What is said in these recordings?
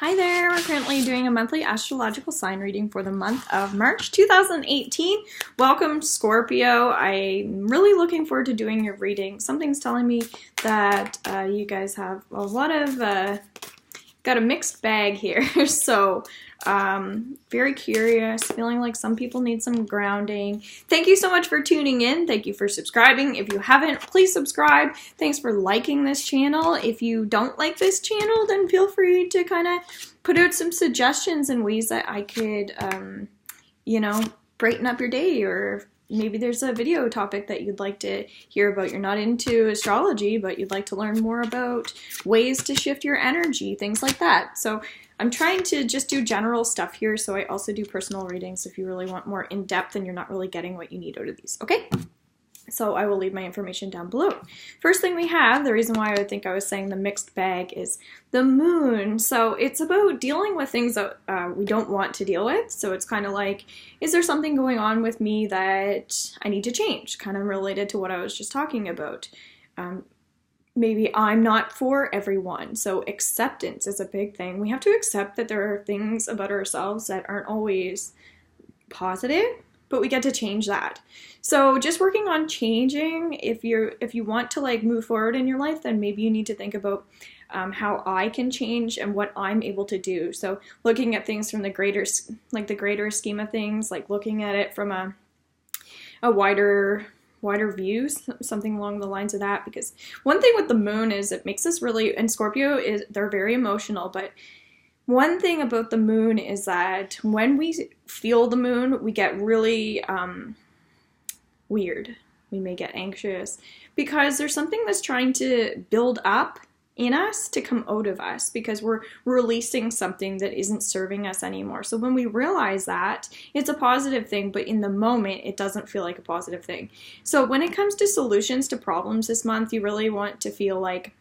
Hi there, we're currently doing a monthly astrological sign reading for the month of March 2018. Welcome, Scorpio. I'm really looking forward to doing your reading. Something's telling me that you guys have a lot of, got a mixed bag here. So, very curious, feeling like some people need some grounding. Thank you so much for tuning in. Thank you for subscribing. If you haven't, please subscribe. Thanks for liking this channel. If you don't like this channel, then feel free to kind of put out some suggestions and ways that I could, brighten up your day, or maybe there's a video topic that you'd like to hear about. You're not into astrology, but you'd like to learn more about ways to shift your energy, things like that. So I'm trying to just do general stuff here, so I also do personal readings if you really want more in-depth and you're not really getting what you need out of these, okay? So I will leave my information down below. First thing we have, the reason why I think I was saying the mixed bag, is the moon. So it's about dealing with things that we don't want to deal with. So it's kind of like, is there something going on with me that I need to change? Kind of related to what I was just talking about. Maybe I'm not for everyone. So acceptance is a big thing. We have to accept that there are things about ourselves that aren't always positive, but we get to change that. So just working on changing. If you want to like move forward in your life, then maybe you need to think about how I can change and what I'm able to do. So looking at things from the greater scheme of things, like looking at it from a wider view, something along the lines of that. Because one thing with the moon is it makes us really, and Scorpio they're very emotional, but one thing about the moon is that when we feel the moon, we get really weird. We may get anxious because there's something that's trying to build up in us to come out of us, because we're releasing something that isn't serving us anymore. So when we realize that, it's a positive thing, but in the moment, it doesn't feel like a positive thing. So when it comes to solutions to problems this month, you really want to feel like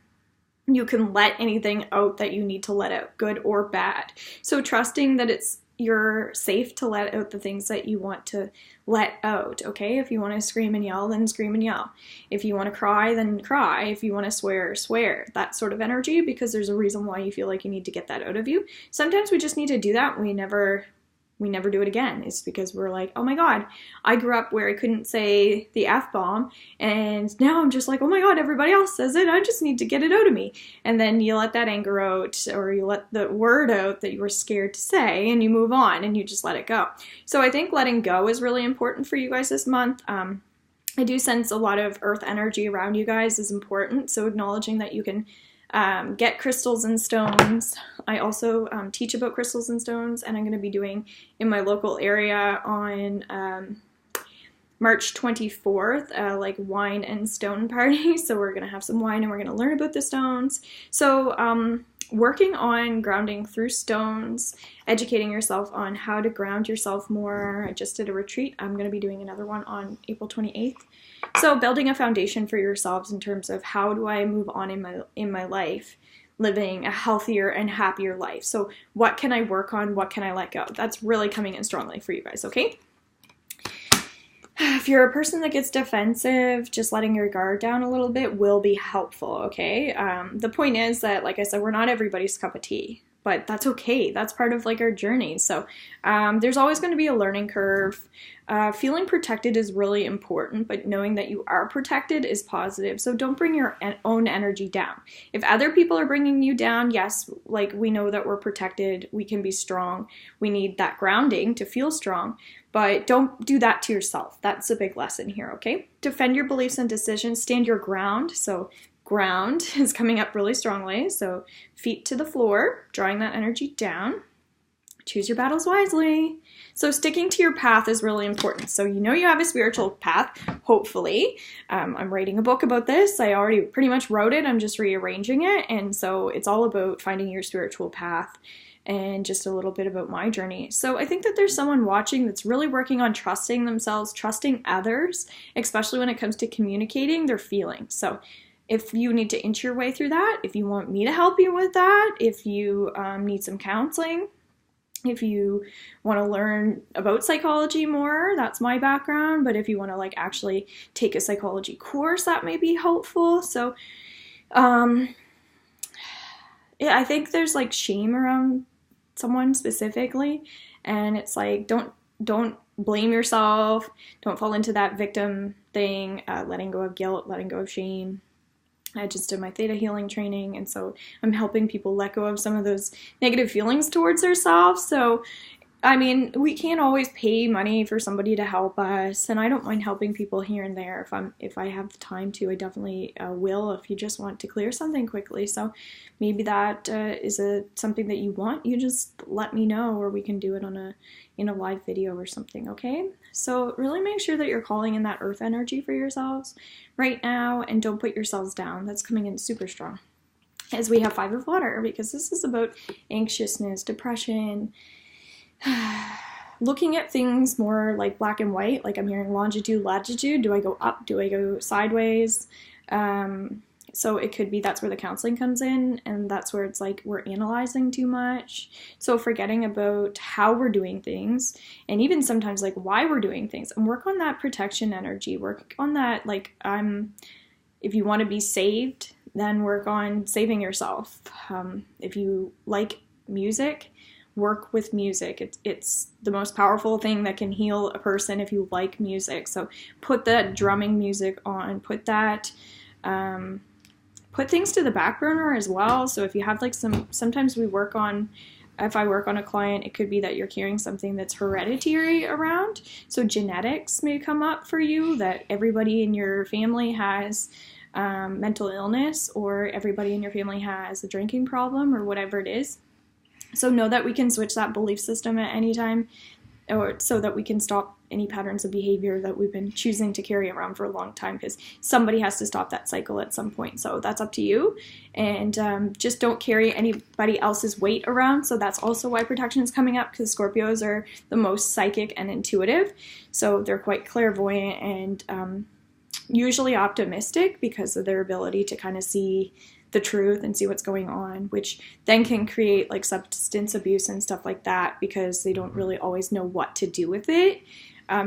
you can let anything out that you need to let out, good or bad. So trusting that you're safe to let out the things that you want to let out, okay? If you want to scream and yell, then scream and yell. If you want to cry, then cry. If you want to swear, swear. That sort of energy, because there's a reason why you feel like you need to get that out of you. Sometimes we just need to do that and we never do it again. It's because we're like, oh my God, I grew up where I couldn't say the F-bomb, and now I'm just like, oh my God, everybody else says it, I just need to get it out of me. And then you let that anger out, or you let the word out that you were scared to say, and you move on and you just let it go. So I think letting go is really important for you guys this month. I do sense a lot of earth energy around you guys is important, so acknowledging that you can get crystals and stones. I also teach about crystals and stones, and I'm going to be doing in my local area on March 24th, like wine and stone party. So we're going to have some wine and we're going to learn about the stones. So working on grounding through stones, educating yourself on how to ground yourself more. I just did a retreat. I'm going to be doing another one on April 28th. So building a foundation for yourselves in terms of how do I move on in my life, living a healthier and happier life. So what can I work on? What can I let go? That's really coming in strongly for you guys, okay? If you're a person that gets defensive, just letting your guard down a little bit will be helpful, okay? The point is that, like I said, we're not everybody's cup of tea, but that's okay. That's part of like our journey. So there's always going to be a learning curve. Feeling protected is really important, but knowing that you are protected is positive. So don't bring your own energy down. If other people are bringing you down, yes, like we know that we're protected, we can be strong. We need that grounding to feel strong, but don't do that to yourself. That's a big lesson here, okay? Defend your beliefs and decisions, stand your ground. So ground is coming up really strongly. So feet to the floor, drawing that energy down. Choose your battles wisely. So sticking to your path is really important. So you know you have a spiritual path, hopefully. I'm writing a book about this. I already pretty much wrote it. I'm just rearranging it. And so it's all about finding your spiritual path and just a little bit about my journey. So I think that there's someone watching that's really working on trusting themselves, trusting others, especially when it comes to communicating their feelings. So if you need to inch your way through that, if you want me to help you with that, if you need some counseling, if you want to learn about psychology more, that's my background. But if you want to like actually take a psychology course, that may be helpful. So yeah, I think there's like shame around someone specifically, and it's like, don't blame yourself, don't fall into that victim thing, letting go of guilt, letting go of shame. I just did my theta healing training, and so I'm helping people let go of some of those negative feelings towards themselves. So I mean, we can't always pay money for somebody to help us, and I don't mind helping people here and there if I have the time to. I definitely will if you just want to clear something quickly. So maybe that is something that you want. You just let me know, or we can do it in a live video or something. Okay? So really make sure that you're calling in that earth energy for yourselves right now, and don't put yourselves down. That's coming in super strong. As we have 5 of water, because this is about anxiousness, depression. Looking at things more like black and white, like I'm hearing longitude, latitude. Do I go up? Do I go sideways? So it could be that's where the counseling comes in, and that's where it's like we're analyzing too much. So forgetting about how we're doing things, and even sometimes like why we're doing things, and work on that protection energy. Work on that, like if you want to be saved, then work on saving yourself. If you like music, work with music. It's the most powerful thing that can heal a person if you like music. So put that drumming music on, put things to the back burner as well. So if you have like sometimes if I work on a client, it could be that you're carrying something that's hereditary around. So genetics may come up for you, that everybody in your family has mental illness, or everybody in your family has a drinking problem, or whatever it is. So know that we can switch that belief system at any time, or so that we can stop any patterns of behavior that we've been choosing to carry around for a long time, because somebody has to stop that cycle at some point. So that's up to you. And just don't carry anybody else's weight around. So that's also why protection is coming up, because Scorpios are the most psychic and intuitive. So they're quite clairvoyant and usually optimistic because of their ability to kind of see the truth and see what's going on, which then can create like substance abuse and stuff like that, because they don't really always know what to do with it,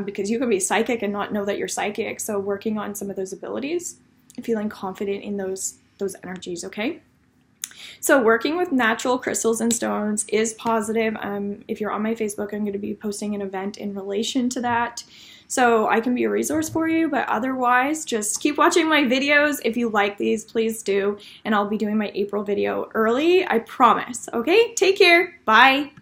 because you can be psychic and not know that you're psychic. So working on some of those abilities, feeling confident in those energies. Okay, so working with natural crystals and stones is positive. If you're on my Facebook, I'm going to be posting an event in relation to that, so I can be a resource for you. But otherwise, just keep watching my videos. If you like these, please do. And I'll be doing my April video early, I promise. Okay, take care. Bye.